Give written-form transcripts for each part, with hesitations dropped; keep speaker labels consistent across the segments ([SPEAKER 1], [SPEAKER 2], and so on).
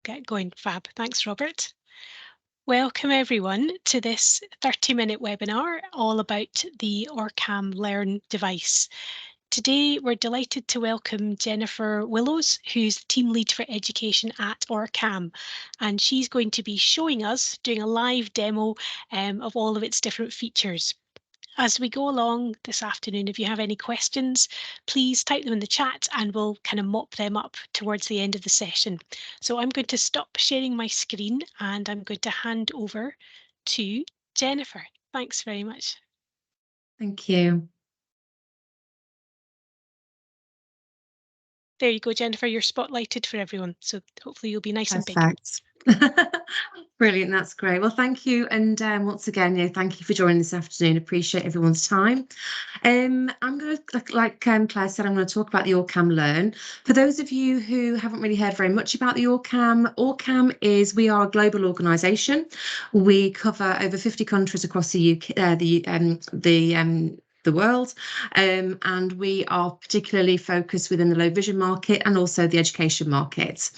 [SPEAKER 1] get going. Fab. Thanks, Robert. Welcome everyone to this 30-minute webinar all about the OrCam Learn device. Today we're delighted to welcome Jennifer Willows, who's the team lead for education at OrCam, and she's going to be showing us, doing a live demo of all of its different features. As we go along this afternoon, if you have any questions, please type them in the chat and we'll kind of mop them up towards the end of the session. So I'm going to stop sharing my screen and I'm going to hand over to Jennifer. Thanks very much.
[SPEAKER 2] Thank you.
[SPEAKER 1] There you go, Jennifer. You're spotlighted for everyone. So hopefully you'll be nice and big.
[SPEAKER 2] Perfect. Brilliant, that's great. Well, thank you. And once again, thank you for joining this afternoon. Appreciate everyone's time. I'm going to, like Claire said, I'm going to talk about the OrCam Learn. For those of you who haven't really heard very much about the OrCam is, we are a global organisation. We cover over 50 countries across the UK, the world, and we are particularly focused within the low vision market and also the education market.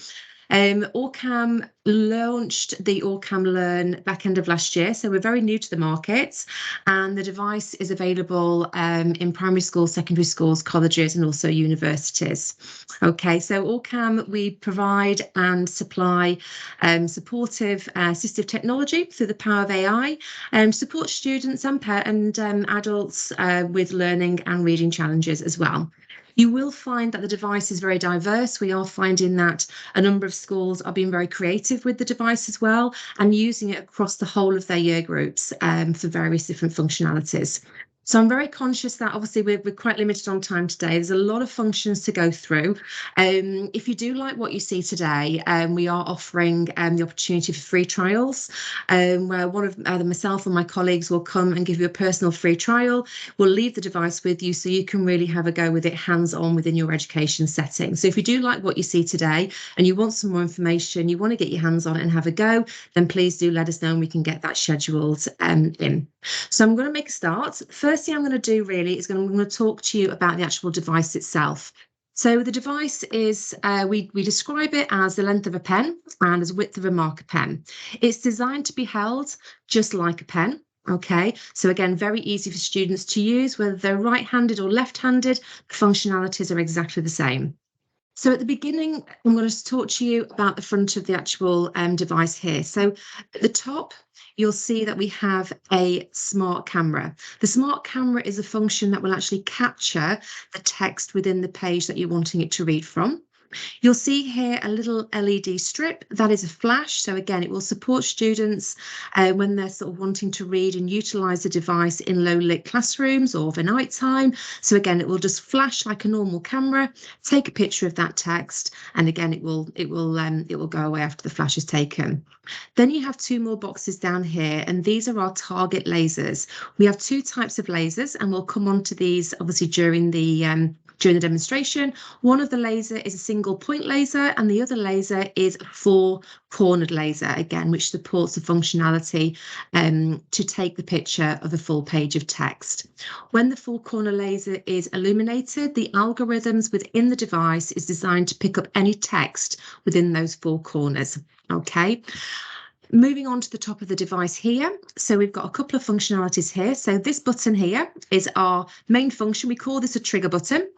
[SPEAKER 2] OrCam launched the OrCam Learn back end of last year, so we're very new to the market, and the device is available in primary schools, secondary schools, colleges, and also universities. Okay, so OrCam, we provide and supply supportive assistive technology through the power of AI, support students and adults with learning and reading challenges as well. You will find that the device is very diverse. We are finding that a number of schools are being very creative with the device as well and using it across the whole of their year groups for various different functionalities. So I'm very conscious that obviously we're quite limited on time today. There's a lot of functions to go through. If you do like what you see today, we are offering the opportunity for free trials, where one of myself and my colleagues will come and give you a personal free trial. We'll leave the device with you so you can really have a go with it hands-on within your education setting. So if you do like what you see today and you want some more information, you want to get your hands on it and have a go, then please do let us know and we can get that scheduled in. So I'm going to make a start. First thing I'm going to do really is I'm going to talk to you about the actual device itself. So the device is, we describe it as the length of a pen and as width of a marker pen. It's designed to be held just like a pen. Okay, so again, very easy for students to use, whether they're right-handed or left-handed, the functionalities are exactly the same. So at the beginning, I'm going to talk to you about the front of the actual device here. So at the top, you'll see that we have a smart camera. The smart camera is a function that will actually capture the text within the page that you're wanting it to read from. You'll see here a little LED strip that is a flash. So again, it will support students when they're sort of wanting to read and utilise the device in low lit classrooms or for night time. So again, it will just flash like a normal camera, take a picture of that text, and again, it will go away after the flash is taken. Then you have two more boxes down here, and these are our target lasers. We have two types of lasers, and we'll come on to these obviously during the demonstration. One of the laser is a single point laser and the other laser is a four-cornered laser, again, which supports the functionality to take the picture of a full page of text. When the four-corner laser is illuminated, the algorithms within the device is designed to pick up any text within those four corners. Okay. Moving on to the top of the device here. So we've got a couple of functionalities here. So this button here is our main function. We call this a trigger button.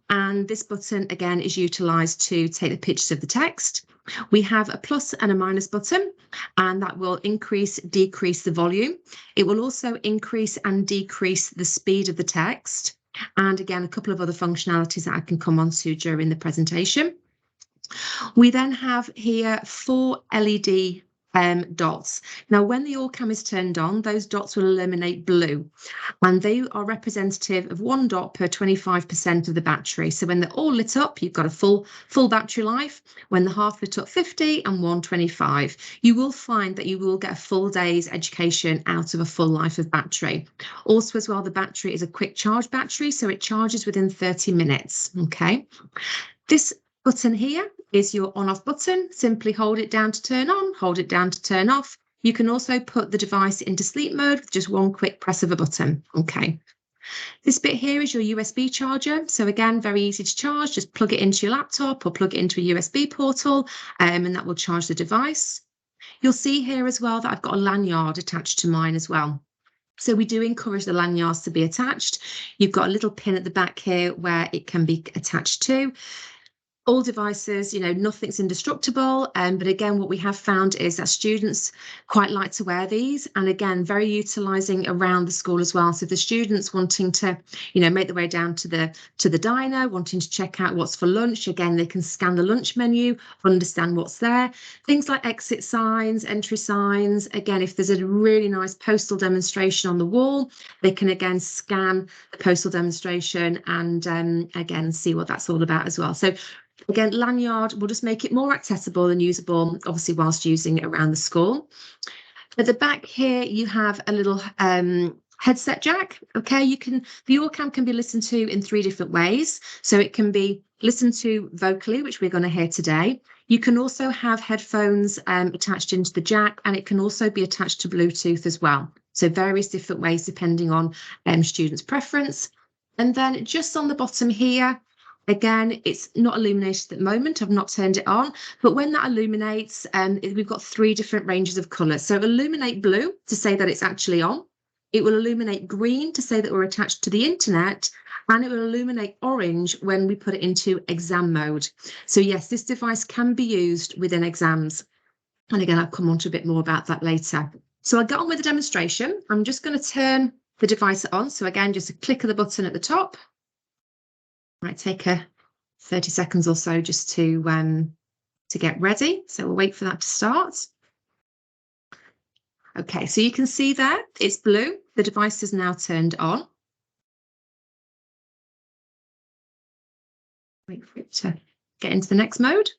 [SPEAKER 2] And this button, again, is utilised to take the pictures of the text. We have a plus and a minus button, and that will increase, decrease the volume. It will also increase and decrease the speed of the text. And again, a couple of other functionalities that I can come on to during the presentation. We then have here 4 LED dots. Now, when the OrCam is turned on, those dots will illuminate blue, and they are representative of 1 dot per 25% of the battery. So when they're all lit up, you've got a full battery life. When they're half lit up, 50, and 1, 25. You will find that you will get a full day's education out of a full life of battery. Also, as well, the battery is a quick charge battery, so it charges within 30 minutes. Okay. This button here is your on-off button. Simply hold it down to turn on, hold it down to turn off. You can also put the device into sleep mode with just one quick press of a button. Okay. This bit here is your USB charger. So again, very easy to charge. Just plug it into your laptop or plug it into a USB portal, and that will charge the device. You'll see here as well that I've got a lanyard attached to mine as well. So we do encourage the lanyards to be attached. You've got a little pin at the back here where it can be attached to. All devices, nothing's indestructible. But again, what we have found is that students quite like to wear these. And again, very utilising around the school as well. So the students wanting to, make their way down to the diner, wanting to check out what's for lunch. Again, they can scan the lunch menu, understand what's there. Things like exit signs, entry signs. Again, if there's a really nice postal demonstration on the wall, they can again scan the postal demonstration and again, see what that's all about as well. So again, lanyard will just make it more accessible and usable, obviously, whilst using it around the school. At the back here, you have a little headset jack. Okay, the OrCam can be listened to in 3 different ways. So it can be listened to vocally, which we're going to hear today. You can also have headphones attached into the jack, and it can also be attached to Bluetooth as well. So various different ways depending on students' preference. And then just on the bottom here, again, it's not illuminated at the moment. I've not turned it on, but when that illuminates, we've got 3 different ranges of colours. So illuminate blue to say that it's actually on. It will illuminate green to say that we're attached to the internet, and it will illuminate orange when we put it into exam mode. So yes, this device can be used within exams. And again, I'll come on to a bit more about that later. So I'll get on with the demonstration. I'm just going to turn the device on. So again, just a click of the button at the top. Might take 30 seconds or so just to get ready. So we'll wait for that to start. Okay, so you can see there, it's blue. The device is now turned on. Wait for it to get into the next mode.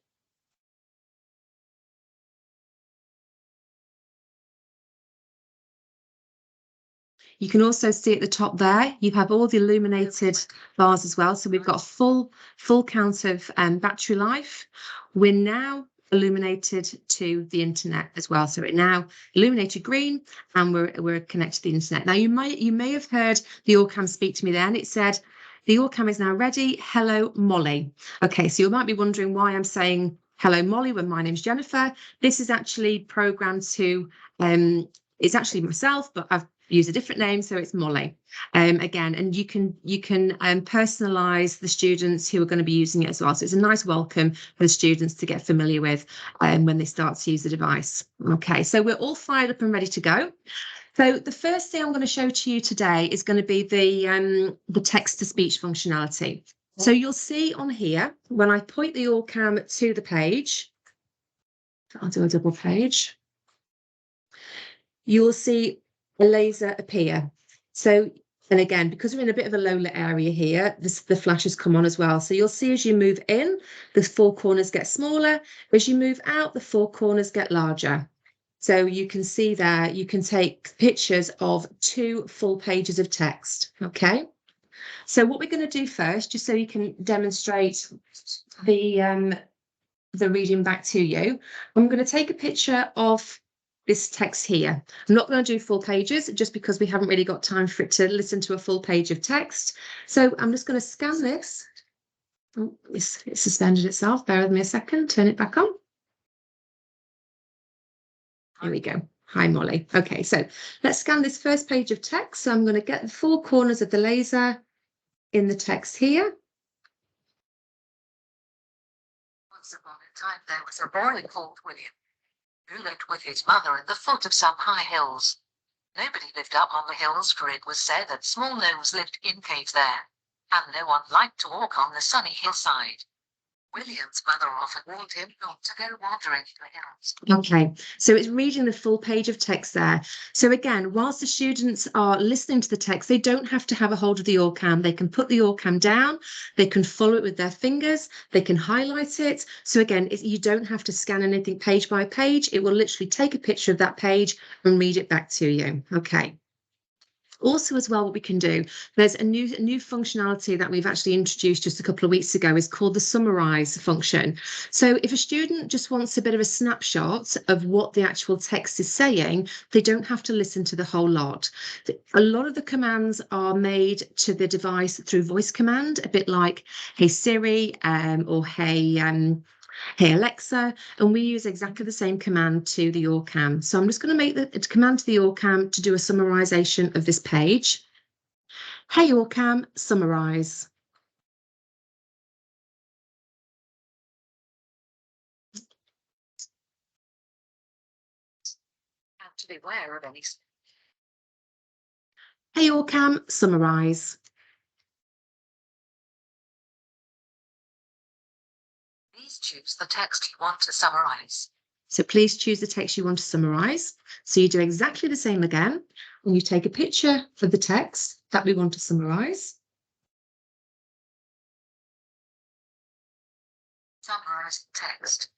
[SPEAKER 2] You can also see at the top there, you have all the illuminated bars as well. So we've got a full count of battery life. We're now illuminated to the internet as well. So it now illuminated green, and we're connected to the internet. Now you may have heard the OrCam speak to me then. It said, the OrCam is now ready. Hello, Molly. Okay, so you might be wondering why I'm saying hello, Molly, when my name's Jennifer. This is actually programmed to, it's actually myself, but I've use a different name, so it's Molly. Again, and you can personalize the students who are going to be using it as well. So it's a nice welcome for the students to get familiar with when they start to use the device. Okay, so we're all fired up and ready to go. So the first thing I'm going to show to you today is going to be the text-to-speech functionality. So you'll see on here, when I point the OrCam to the page, I'll do a double page, you'll see a laser appear. So, and again, because we're in a bit of a low lit area here, the flashes come on as well. So you'll see as you move in, the 4 corners get smaller. As you move out, the 4 corners get larger. So you can see there, you can take pictures of 2 full pages of text. Okay. So what we're going to do first, just so you can demonstrate the reading back to you, I'm going to take a picture of this text here. I'm not going to do full pages just because we haven't really got time for it to listen to a full page of text. So I'm just going to scan this. Oh, it's suspended itself. Bear with me a second. Turn it back on. Here we go. Hi, Molly. Okay, so let's scan this first page of text. So I'm going to get the 4 corners of the laser in the text here.
[SPEAKER 3] Once upon a time, there was a boy called William, who lived with his mother at the foot of some high hills. Nobody lived up on the hills, for it was said that small gnomes lived in caves there, and no one liked to walk on the sunny hillside. William's mother often warned him not to go wandering in the hills.
[SPEAKER 2] Okay, so it's reading the full page of text there. So again, whilst the students are listening to the text, they don't have to have a hold of the OrCam. They can put the OrCam down, they can follow it with their fingers, they can highlight it. So again, you don't have to scan anything page by page. It will literally take a picture of that page and read it back to you. Okay. Also, as well, what we can do, there's a new functionality that we've actually introduced just a couple of weeks ago, is called the summarize function. So if a student just wants a bit of a snapshot of what the actual text is saying, they don't have to listen to the whole lot. A lot of the commands are made to the device through voice command, a bit like Hey Siri, or Hey Alexa, and we use exactly the same command to the OrCam. So I'm just going to make the command to the OrCam to do a summarization of this page. Hey OrCam, summarize.
[SPEAKER 3] Have to beware of any.
[SPEAKER 2] Hey OrCam, summarize.
[SPEAKER 3] Please choose the text you want to summarize.
[SPEAKER 2] So please choose the text you want to summarize. So you do exactly the same again, and you take a picture of the text that we want to summarize.
[SPEAKER 3] Summarize text.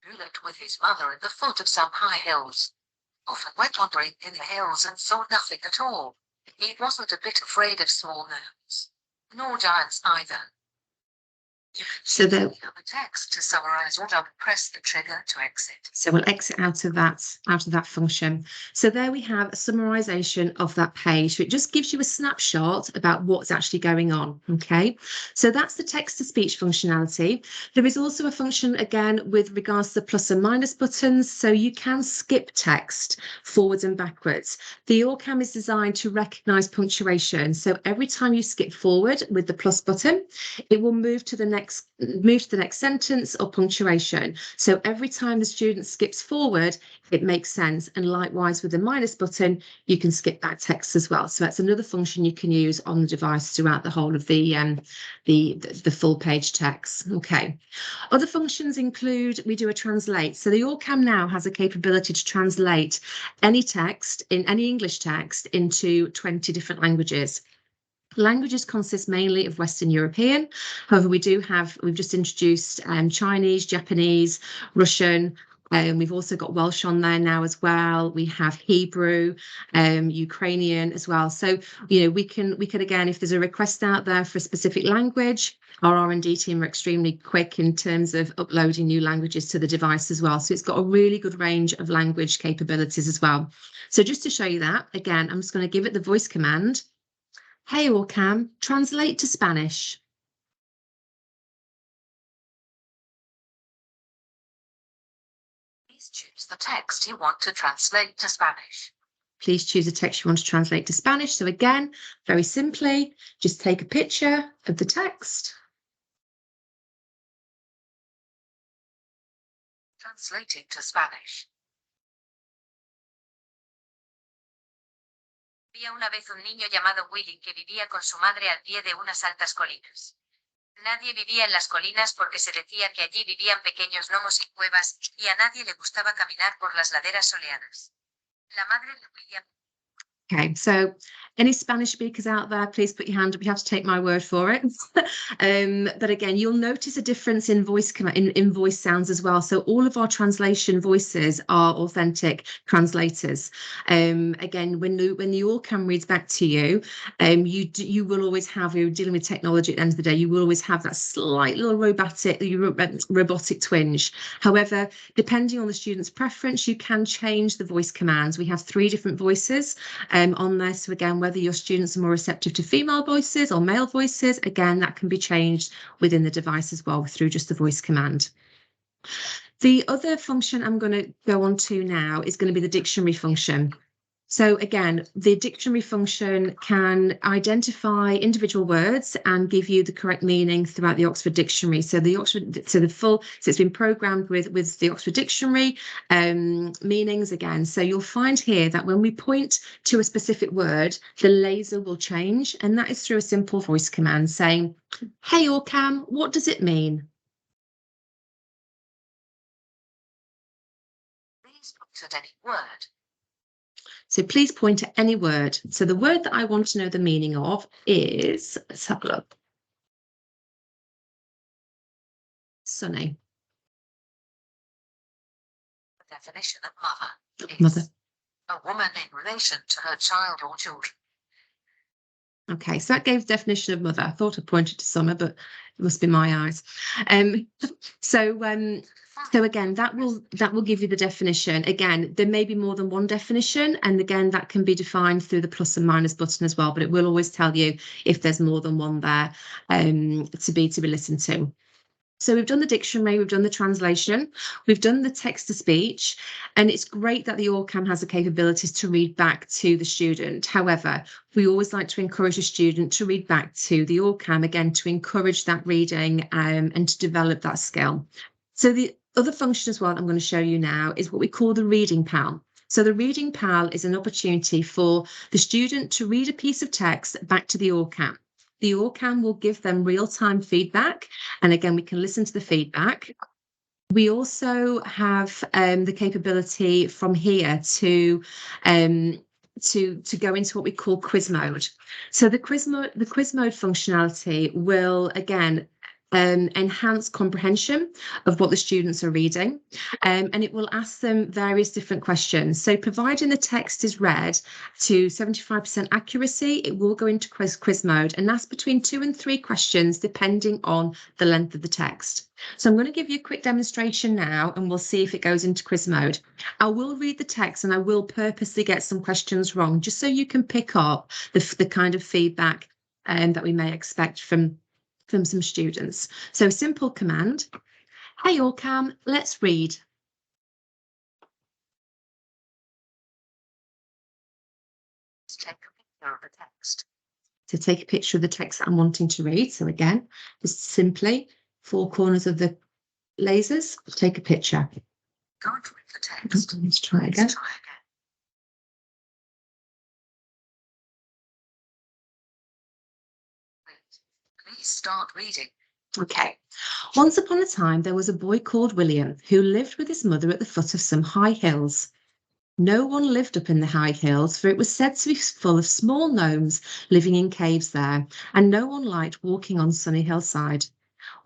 [SPEAKER 3] Who lived with his mother at the foot of some high hills. Often went wandering in the hills and saw nothing at all. He wasn't a bit afraid of small gnomes, nor giants either.
[SPEAKER 2] So there,
[SPEAKER 3] the text to summarize or double press the trigger to exit.
[SPEAKER 2] So we'll exit out of that function. So there we have a summarization of that page. So it just gives you a snapshot about what's actually going on. Okay, so that's the text to speech functionality. There is also a function again with regards to the plus and minus buttons. So you can skip text forwards and backwards. The OrCam is designed to recognize punctuation. So every time you skip forward with the plus button, it will move to the next sentence or punctuation. So every time the student skips forward, it makes sense. And likewise with the minus button, you can skip back text as well. So that's another function you can use on the device throughout the whole of the full page text. Okay. Other functions include, we do a translate. So the OrCam now has a capability to translate any text, in any English text, into 20 different languages. Languages consist mainly of Western European. However, we've just introduced Chinese, Japanese, Russian. We've also got Welsh on there now as well. We have Hebrew, Ukrainian as well. So, we can again, if there's a request out there for a specific language, our R&D team are extremely quick in terms of uploading new languages to the device as well. So it's got a really good range of language capabilities as well. So just to show you that, again, I'm just going to give it the voice command. Hey OrCam, translate to Spanish.
[SPEAKER 3] Please choose the text you want to translate to Spanish.
[SPEAKER 2] Please choose the text you want to translate to Spanish. So again, very simply, just take a picture of the text.
[SPEAKER 3] Translating to Spanish. Había una vez un niño llamado Willy que vivía con su madre al pie de unas altas colinas. Nadie vivía en las colinas porque se decía que allí vivían pequeños gnomos y cuevas, y a nadie le gustaba caminar por las laderas soleadas. La madre de William.
[SPEAKER 2] Okay, so any Spanish speakers out there, please put your hand up. You have to take my word for it. But again, you'll notice a difference in voice sounds as well. So all of our translation voices are authentic translators. Again, when the OrCam reads back to you, you will always have, you're dealing with technology at the end of the day, you will always have that slight little robotic twinge. However, depending on the student's preference, you can change the voice commands. We have 3 different voices on there. So again, whether your students are more receptive to female voices or male voices, again, that can be changed within the device as well through just the voice command. The other function I'm going to go on to now is going to be the dictionary function. So again, the dictionary function can identify individual words and give you the correct meaning throughout the Oxford Dictionary. So it's been programmed with the Oxford Dictionary meanings again. So you'll find here that when we point to a specific word, the laser will change, and that is through a simple voice command saying, "Hey OrCam, what does it mean?"
[SPEAKER 3] Please put at any word.
[SPEAKER 2] So please point at any word. So the word that I want to know the meaning of is, let's have a look. Sunny.
[SPEAKER 3] definition of mother is
[SPEAKER 2] Mother.
[SPEAKER 3] a woman in relation to her child or children.
[SPEAKER 2] Okay, so that gave the definition of mother. I thought I pointed to summer, but it must be my eyes. So again, that will give you the definition. Again, there may be more than one definition, and again, that can be defined through the plus and minus button as well. But it will always tell you if there's more than one there to be listened to. So we've done the dictionary, we've done the translation, we've done the text to speech, and it's great that the OrCam has the capabilities to read back to the student. However, we always like to encourage a student to read back to the OrCam, again, to encourage that reading and to develop that skill. So the other function as well I'm going to show you now is what we call the reading pal. So the reading pal is an opportunity for the student to read a piece of text back to the OrCam. The OrCam will give them real-time feedback, and again, we can listen to the feedback. We also have the capability from here to go into what we call quiz mode. So the quiz mode functionality will again enhance comprehension of what the students are reading, and it will ask them various different questions. So providing the text is read to 75% accuracy, it will go into quiz mode and ask between 2 and 3 questions depending on the length of the text. So I'm going to give you a quick demonstration now, and we'll see if it goes into quiz mode. I will read the text and I will purposely get some questions wrong, just so you can pick up the kind of feedback that we may expect from some students. So simple command, hey OrCam, let's read.
[SPEAKER 3] Take a picture of the text.
[SPEAKER 2] To take a picture of the text that I'm wanting to read. So again, just simply 4 corners of the lasers, take a picture.
[SPEAKER 3] Can't read the text.
[SPEAKER 2] Let's try again.
[SPEAKER 3] Let's try again. Please start reading.
[SPEAKER 2] Okay. Once upon a time, there was a boy called William who lived with his mother at the foot of some high hills. No one lived up in the high hills, for it was said to be full of small gnomes living in caves there, and no one liked walking on sunny hillside.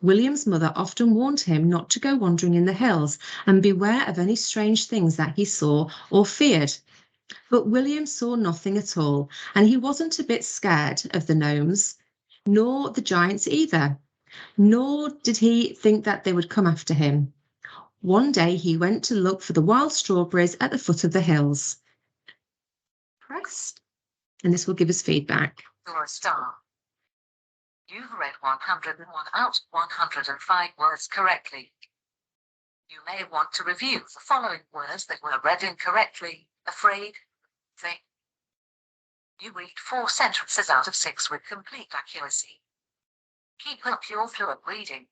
[SPEAKER 2] William's mother often warned him not to go wandering in the hills and beware of any strange things that he saw or feared. But William saw nothing at all, and he wasn't a bit scared of the gnomes, nor the giants either, nor did he think that they would come after him. One day he went to look for the wild strawberries at the foot of the hills. Press, and this will give us feedback.
[SPEAKER 3] You're a star. You've read 101 out of 105 words correctly. You may want to review the following words that were read incorrectly: afraid, thing. You read 4 sentences out of 6 with complete accuracy. Keep up your fluent reading.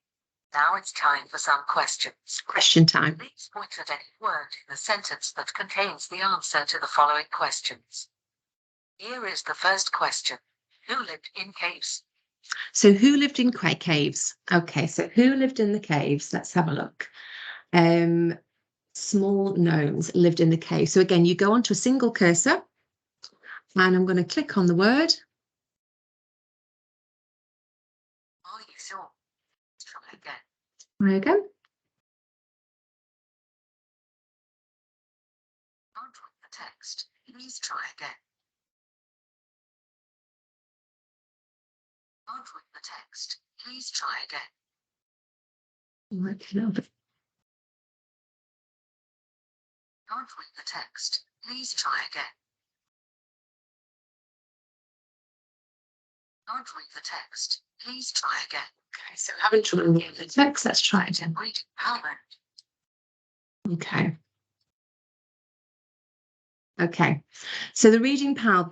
[SPEAKER 3] Now it's time for some questions.
[SPEAKER 2] Question time.
[SPEAKER 3] Please point at any word in the sentence that contains the answer to the following questions. Here is the first question. Who lived in caves?
[SPEAKER 2] So who lived in caves? Okay, so who lived in the caves? Let's have a look. Small gnomes lived in the cave. So again, you go onto a single cursor, and I'm going to click on the word.
[SPEAKER 3] Are you sure? Let's try again.
[SPEAKER 2] Try again.
[SPEAKER 3] Can't read the text. Please try again. Can't read the text. Please try again.
[SPEAKER 2] Work a little bit.
[SPEAKER 3] Can't read the text. Please try again. Can't read the text. Please try again.
[SPEAKER 2] Okay, so having trouble reading the text, let's try it again.
[SPEAKER 3] Reading pal mode.
[SPEAKER 2] Okay. Okay, so the reading pal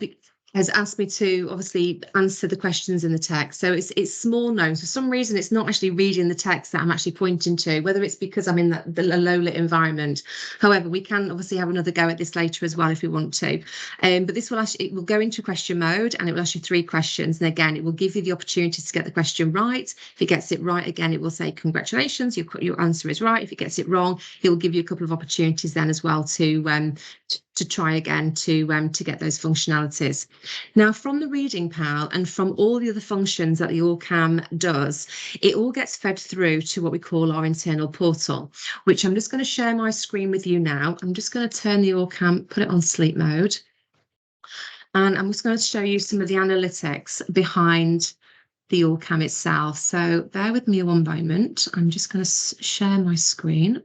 [SPEAKER 2] has asked me to obviously answer the questions in the text. So it's small gnomes. For some reason, it's not actually reading the text that I'm actually pointing to, whether it's because I'm in the low lit environment. However, we can obviously have another go at this later as well if we want to. But this will actually, it will go into question mode, and it will ask you 3 questions. And again, it will give you the opportunity to get the question right. If it gets it right, again, it will say, congratulations, your answer is right. If it gets it wrong, it will give you a couple of opportunities then as well to to try again to get those functionalities. Now, from the reading pal and from all the other functions that the OrCam does, it all gets fed through to what we call our internal portal, which I'm just going to share my screen with you now. I'm just going to turn the OrCam, put it on sleep mode. And I'm just going to show you some of the analytics behind the OrCam itself. So bear with me one moment. I'm just going to share my screen.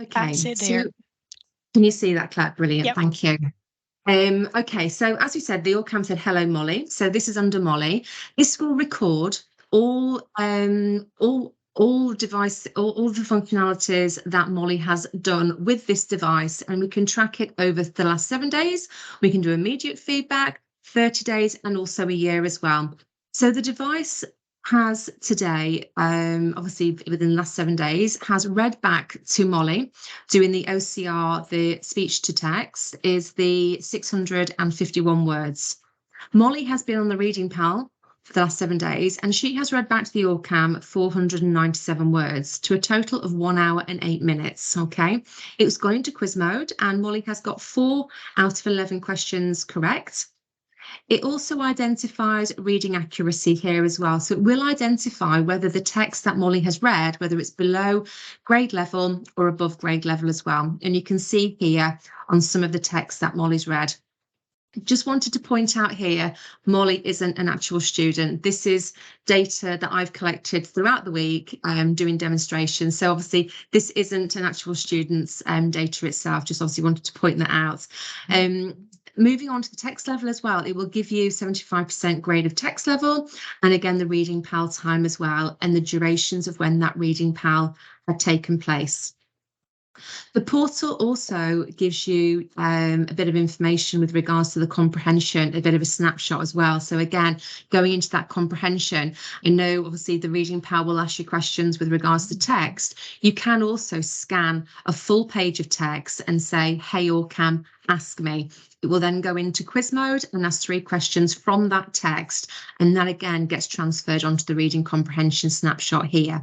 [SPEAKER 2] Okay,
[SPEAKER 1] That's it
[SPEAKER 2] so
[SPEAKER 1] there.
[SPEAKER 2] can you see that, Claire? Brilliant,
[SPEAKER 1] Yep.
[SPEAKER 2] thank you. Okay, so as we said, the OrCam said, hello, Molly. So this is under Molly. This will record all the functionalities that Molly has done with this device, and we can track it over the last 7 days. We can do immediate feedback, 30 days, and also a year as well. So the device has today, obviously within the last 7 days, has read back to Molly, doing the OCR, the speech to text, is the 651 words. Molly has been on the reading pal for the last 7 days, and she has read back to the OrCam 497 words to a total of 1 hour and 8 minutes. Okay, it was gone into quiz mode, and Molly has got 4 out of 11 questions correct. It also identifies reading accuracy here as well. So it will identify whether the text that Molly has read, whether it's below grade level or above grade level as well. And you can see here on some of the text that Molly's read. Just wanted to point out here, Molly isn't an actual student. This is data that I've collected throughout the week doing demonstrations. So obviously this isn't an actual student's data itself. Just obviously wanted to point that out. Moving on to the text level as well, it will give you 75% grade of text level, and again the reading pal time as well, and the durations of when that reading pal had taken place. The portal also gives you a bit of information with regards to the comprehension, a bit of a snapshot as well. So again, going into that comprehension, I know obviously the reading pal will ask you questions with regards to text. You can also scan a full page of text and say, hey, OrCam, ask me. It will then go into quiz mode and ask 3 questions from that text. And that again gets transferred onto the reading comprehension snapshot here.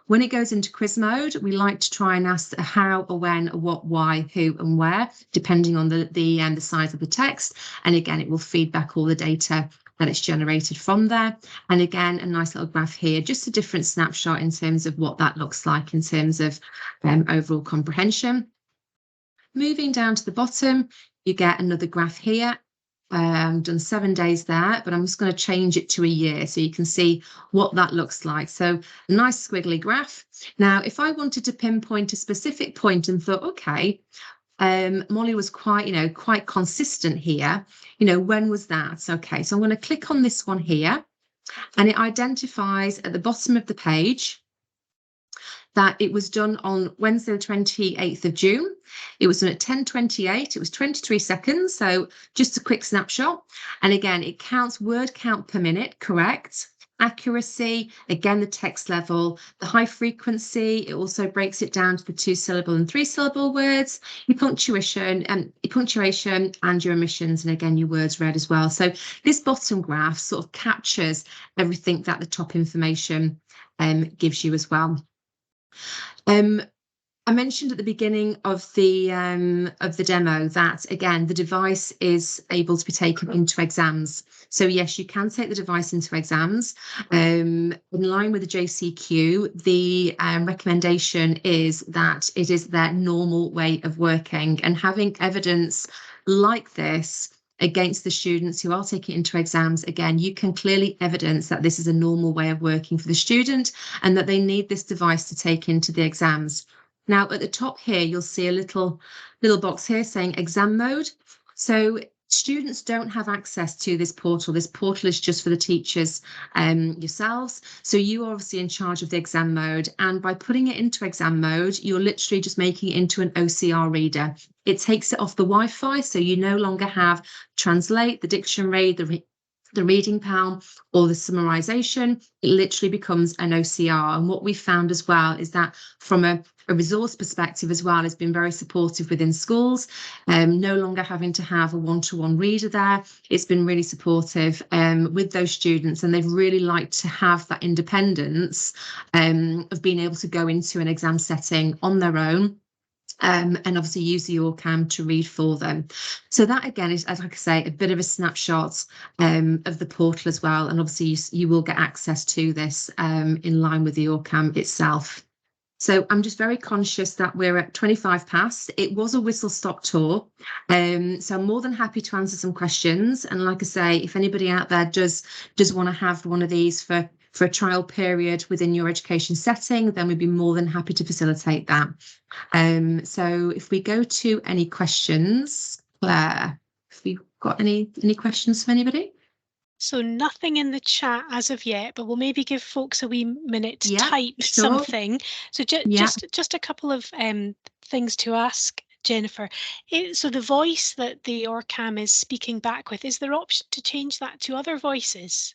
[SPEAKER 2] When it goes into quiz mode, we like to try and ask how, or when, or what, why, who, and where, depending on the size of the text. And again, it will feed back all the data that it's generated from there. And again, a nice little graph here, just a different snapshot in terms of what that looks like in terms of overall comprehension. Moving down to the bottom, you get another graph here. Done 7 days there, but I'm just going to change it to a year so you can see what that looks like. So a nice squiggly graph. Now, if I wanted to pinpoint a specific point and thought, okay, Molly was quite consistent here. When was that? Okay, so I'm going to click on this one here, and it identifies at the bottom of the page that it was done on Wednesday, the 28th of June. It was done at 10:28. It was 23 seconds. So just a quick snapshot. And again, it counts word count per minute, correct? Accuracy, again, the text level, the high frequency. It also breaks it down to the 2-syllable and 3-syllable words, your punctuation and your omissions, and again, your words read as well. So this bottom graph sort of captures everything that the top information gives you as well. I mentioned at the beginning of the demo that, again, the device is able to be taken into exams. So yes, you can take the device into exams. In line with the JCQ, the recommendation is that it is their normal way of working, and having evidence like this against the students who are taking it into exams, again, you can clearly evidence that this is a normal way of working for the student and that they need this device to take into the exams. Now, at the top here, you'll see a little box here saying exam mode. So students don't have access to this portal. This portal is just for the teachers yourselves. So you are obviously in charge of the exam mode. And by putting it into exam mode, you're literally just making it into an OCR reader. It takes it off the Wi-Fi, so you no longer have translate, the dictionary, the the reading pal or the summarization, it literally becomes an OCR. And what we found as well is that from a resource perspective as well, has been very supportive within schools, no longer having to have a one-to-one reader there. It's been really supportive with those students, and they've really liked to have that independence of being able to go into an exam setting on their own. And obviously use the OrCam to read for them. So that again is, as like I say, a bit of a snapshot of the portal as well. And obviously you will get access to this in line with the OrCam itself. So I'm just very conscious that we're at 25 past. It was a whistle-stop tour. So I'm more than happy to answer some questions. And like I say, if anybody out there does want to have one of these for a trial period within your education setting, then we'd be more than happy to facilitate that. So if we go to any questions, Claire, have we got any questions from anybody?
[SPEAKER 1] So nothing in the chat as of yet, but we'll maybe give folks a wee minute to type
[SPEAKER 2] sure.
[SPEAKER 1] something. So just a couple of things to ask Jennifer. So the voice that the OrCam is speaking back with, is there option to change that to other voices?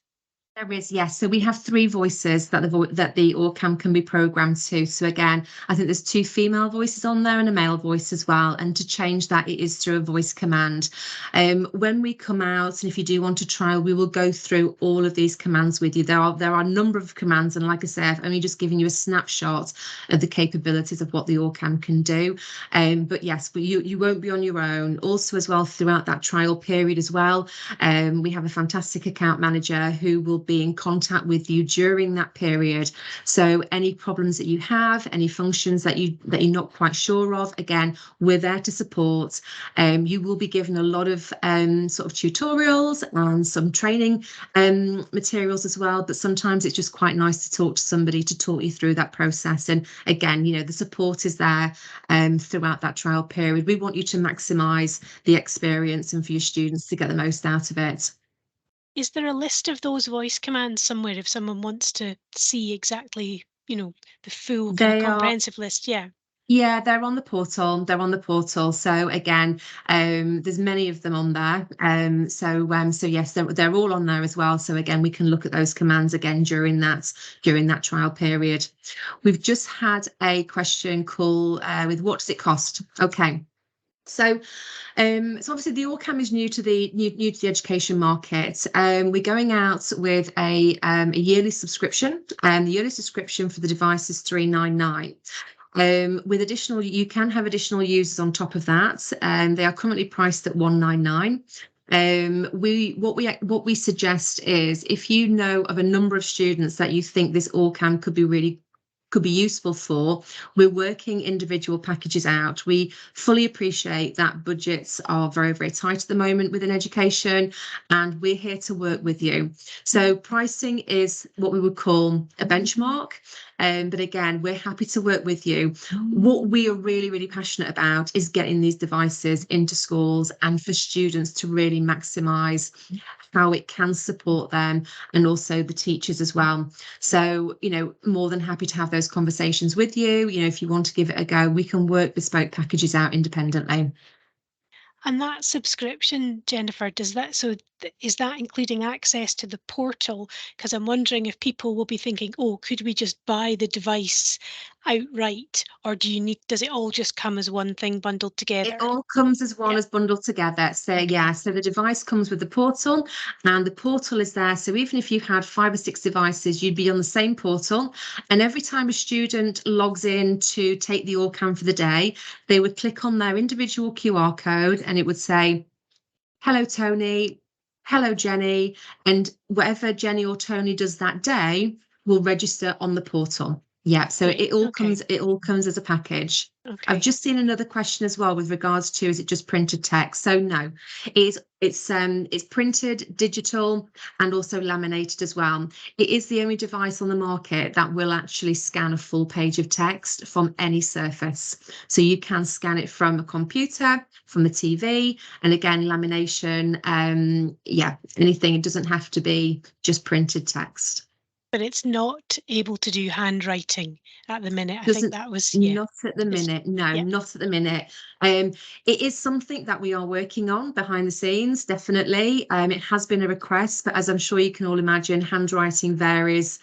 [SPEAKER 2] There is, yes. So we have 3 voices that the OrCam can be programmed to. So again, I think there's 2 female voices on there and a male voice as well. And to change that, it is through a voice command. When we come out, and if you do want to trial, we will go through all of these commands with you. There are a number of commands, and like I say, I've only just given you a snapshot of the capabilities of what the OrCam can do. But yes, you won't be on your own. Also, as well, throughout that trial period as well, we have a fantastic account manager who will be in contact with you during that period. So any problems that you have, any functions that you're not quite sure of, again, we're there to support. You will be given a lot of sort of tutorials and some training materials as well, but sometimes it's just quite nice to talk to somebody to talk you through that process. And again, the support is there throughout that trial period. We want you to maximize the experience and for your students to get the most out of it.
[SPEAKER 1] Is there a list of those voice commands somewhere if someone wants to see exactly, the full kind of comprehensive list? Yeah.
[SPEAKER 2] Yeah, they're on the portal. So again, there's many of them on there. So yes, they're all on there as well. So again, we can look at those commands again during that trial period. We've just had a question call with what does it cost? Okay. So obviously the OrCam is new to the education market. We're going out with a yearly subscription, and the yearly subscription for the device is $399. With additional, you can have additional users on top of that, and they are currently priced at $199. What we suggest is, if you know of a number of students that you think this OrCam could be useful for, we're working individual packages out. We fully appreciate that budgets are very, very tight at the moment within education, and we're here to work with you. So pricing is what we would call a benchmark. But again, we're happy to work with you. What we are really, really passionate about is getting these devices into schools and for students to really maximize how it can support them and also the teachers as well. So, more than happy to have those conversations with you. If you want to give it a go, we can work bespoke packages out independently.
[SPEAKER 1] And that subscription, Jennifer, is that including access to the portal? Because I'm wondering if people will be thinking, oh, could we just buy the device outright, or does it all just come as one thing bundled together?
[SPEAKER 2] It all comes as one, as bundled together. So yeah, so the device comes with the portal, and the portal is there. So even if you had 5 or 6 devices, you'd be on the same portal. And every time a student logs in to take the OrCam for the day, they would click on their individual QR code, and it would say, "Hello, Tony. Hello, Jenny." And whatever Jenny or Tony does that day will register on the portal. Yeah, so it all comes as a package. Okay. I've just seen another question as well with regards to, is it just printed text? So no, it's printed, digital, and also laminated as well. It is the only device on the market that will actually scan a full page of text from any surface. So you can scan it from a computer, from the TV, and again, lamination, anything. It doesn't have to be just printed text.
[SPEAKER 1] but it's not able to do handwriting at the minute. I think
[SPEAKER 2] Doesn't,
[SPEAKER 1] that was,
[SPEAKER 2] not at the
[SPEAKER 1] it's-
[SPEAKER 2] minute. No,
[SPEAKER 1] yeah.
[SPEAKER 2] not at the minute. It is something that we are working on behind the scenes, definitely. It has been a request, but as I'm sure you can all imagine, handwriting varies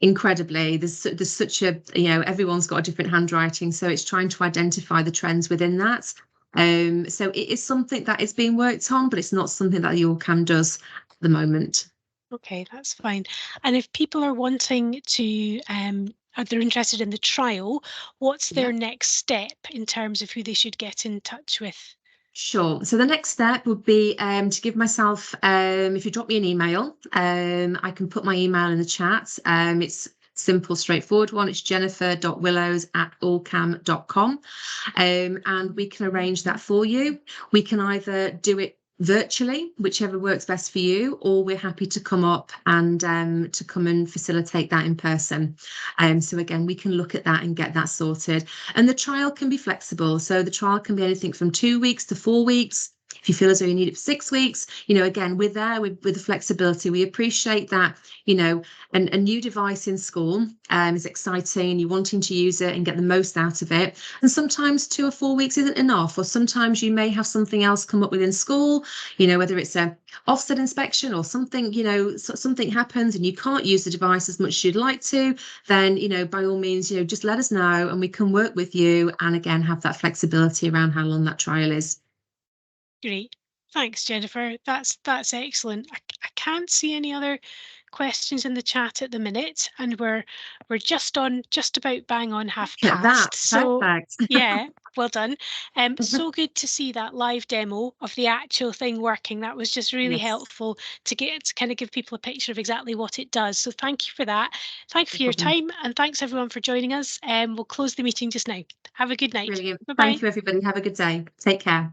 [SPEAKER 2] incredibly. There's such a, everyone's got a different handwriting, so it's trying to identify the trends within that. So it is something that is being worked on, but it's not something that the OrCam does at the moment.
[SPEAKER 1] Okay, that's fine. And if people are wanting to, are they interested in the trial, what's their next step in terms of who they should get in touch with?
[SPEAKER 2] Sure. So the next step would be to give myself, if you drop me an email, I can put my email in the chat. It's simple, straightforward one. It's jennifer.willows@allcam.com. And we can arrange that for you. We can either do it virtually, whichever works best for you, or we're happy to come up and to come and facilitate that in person. So again, we can look at that and get that sorted. And the trial can be flexible. So the trial can be anything from 2 weeks to 4 weeks. If you feel as though you need it for 6 weeks, again, we're there with the flexibility. We appreciate that, a new device in school is exciting and you're wanting to use it and get the most out of it. And sometimes 2 or 4 weeks isn't enough, or sometimes you may have something else come up within school, whether it's a offset inspection or something, something happens and you can't use the device as much as you'd like to, then, by all means, just let us know and we can work with you and again, have that flexibility around how long that trial is.
[SPEAKER 1] Great. Thanks, Jennifer. That's excellent. I can't see any other questions in the chat at the minute, and we're just about bang on half
[SPEAKER 2] Look at that.
[SPEAKER 1] past. So
[SPEAKER 2] Perfect.
[SPEAKER 1] yeah, well done. So good to see that live demo of the actual thing working. That was just really
[SPEAKER 2] Yes.
[SPEAKER 1] helpful to kind of give people a picture of exactly what it does. So thank you for that. Thank you for your
[SPEAKER 2] problem.
[SPEAKER 1] time, and thanks everyone for joining us. We'll close the meeting just now. Have a good night.
[SPEAKER 2] Brilliant.
[SPEAKER 1] Bye bye.
[SPEAKER 2] Thank you, everybody. Have a good day. Take care.